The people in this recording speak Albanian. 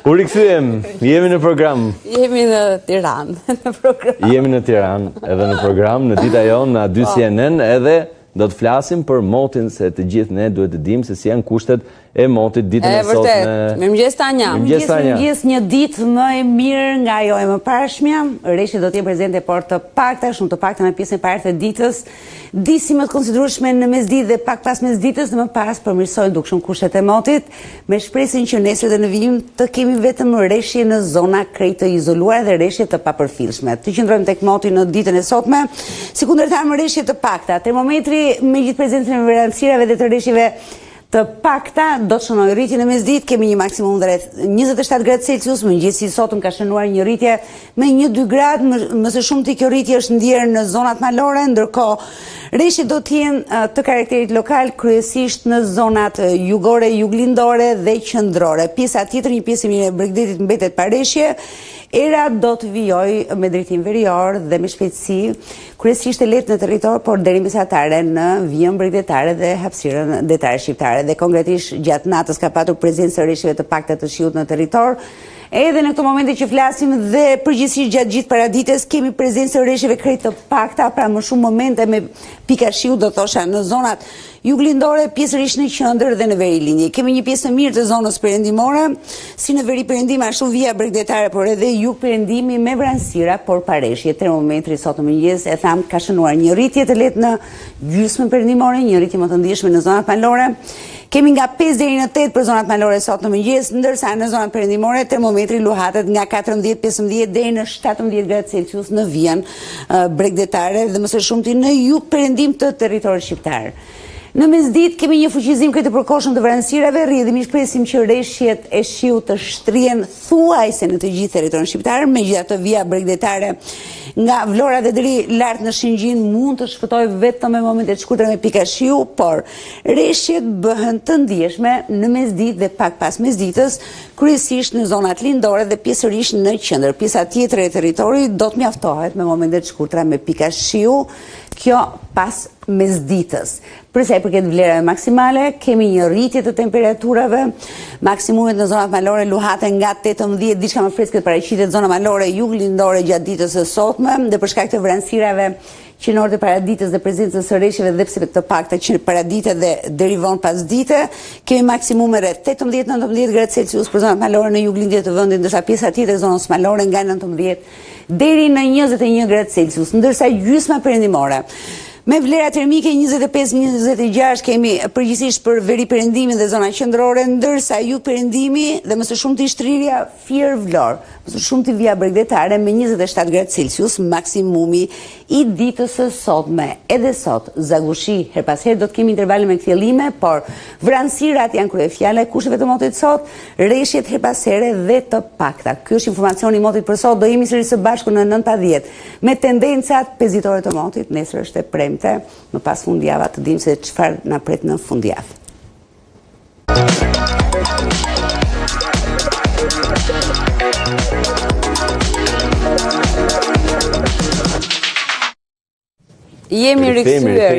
U rikthyem, jemi në program. Jemi në Tiranë, në program. Jemi në Tiranë, edhe në program, në dita jonë, në A2 CNN, edhe do të flasim për motin, se të gjithë ne duhet të dimë se si janë kushtet e motit ditën e sotme. Mirëmëngjes Tanja. Mirëmëngjes, një ditë më e mirë nga ajo e mëparshmja. Rreshi do të jetë prezente, por të pakta, shumë të pakta në pjesën e parë të ditës. Disi më të konsiderueshme në mesditë dhe pak pas mesditës, dhe më pas përmirësojnë dukshëm kushtet e motit, me shpresën që nesër dhe në vijim të kemi vetëm rreshje në zona krejt të izoluara dhe rreshje të papërfillshme. Të qëndrojmë tek moti në ditën e sotme, si kundërtar me rreshje të pakta. Termometri me gjithë prezencën e verancirave dhe të rreshjeve të pakta do të shënoj rritje në mesditë, kemi një maksimum rreth 27 gradë Celsius, mëngjesi sotëm ka shënuar një rritje me 1-2 gradë, më së shumti kjo rritje është ndjerë në zonat malore, ndërkohë rreshjet do të jenë të karakterit lokal, kryesisht në zonat jugore, juglindore dhe qendrore. Pjesa tjetër, një pjesë e mirë e Bregdetit mbetet pa rreshje. Era do të vijojë me drejtim verior dhe me shpejtësi, kryesisht e lehtë në territor, por deri mesatare në vijën bregdetare dhe hapësirën detare shqiptare. Dhe konkretisht gjatë natës ka patur prezencë rreshjeve të pakta të shiut në territor. Edhe në këto momente që flasim dhe përgjithsisht gjatë gjithë paradites kemi prezencë rreshjeve krejt të pakta, pra më shumë momente me pika shiut do thosha në zonat juglindore, pjesërisht në qendër dhe në veri linje. Kemi një pjesë mirë të zonës perëndimore, si në veri perëndim ashtu vija bregdetare, por edhe jug perëndimi me vranësira, por pa rreshje. Termometri sot mëngjes e tham ka shënuar një rritje të lehtë në gjysmën perëndimore, një rritje më të ndjeshme në zonat malore. Kemi nga 5 deri në 8 për zonat malore sot në mëngjes, ndërsa në zonat perëndimore termometri luhatet nga 14-15 deri në 17 gradë Celsius në vijën bregdetare dhe më së shumti në jug perëndim të territorit shqiptar. Në mesditë kemi një fuqizim këtë përkohshëm të vranësirave, rrjedhimisht presim që rreshjet e shiut të shtrihen thuajse në të gjithë territorin shqiptar, megjithatë vija bregdetare nga Vlora dhe deri lart në Shëngjin mund të shpëtojë vetëm në momente të shkurtra me pika shiu, por rreshjet bëhen të ndjeshme në mesditë dhe pak pas mesditës, kryesisht në zonat lindore dhe pjesërisht në qendër. Pjesa tjetër e territorit do të mjaftohet me momente të shkurtra me pika shiu, kjo pas mesditës. Për sa i përket vlerave maksimale, kemi një rritje të temperaturave, maksimumet në zonat malore luhaten nga 18, diçka më freskët paraqitet zona malore juglindore gjatë ditës së sotme, dhe për shkak të vranësirave qenore të paraditës dhe prezencës së rreshjeve dhe pse të pakta që paradite dhe deri vonë pas dite, kemi maksimume rreth 18-19 gradë Celsius për zonat malore në juglindje të vendit, ndërsa pjesa tjetër e zonës malore nga 19 deri në 21 gradë Celsius, ndërsa gjysma perëndimore me vlera termike 25-26 kemi përgjithsisht për veri perëndimin dhe zona qendrore, ndërsa jug perëndimi dhe më së shumti shtrirja Fier Vlorë, më së shumti vija bregdetare me 27 gradë Celsius, maksimumi i ditës së sotme. Edhe sot zagushi her pas herë do të kemi intervale me kthjellime, por vranësirat janë kryefjale, kushteve të motit sot, rreshjet her pas here dhe të pakta. Ky është informacioni i motit për sot, do jemi sërish së bashku në 9:10 me tendencat pezitore të motit, nesër është e premte. Më pas fundjava të dim se çfarë na pret në fundjavë. Jemi rikthyer.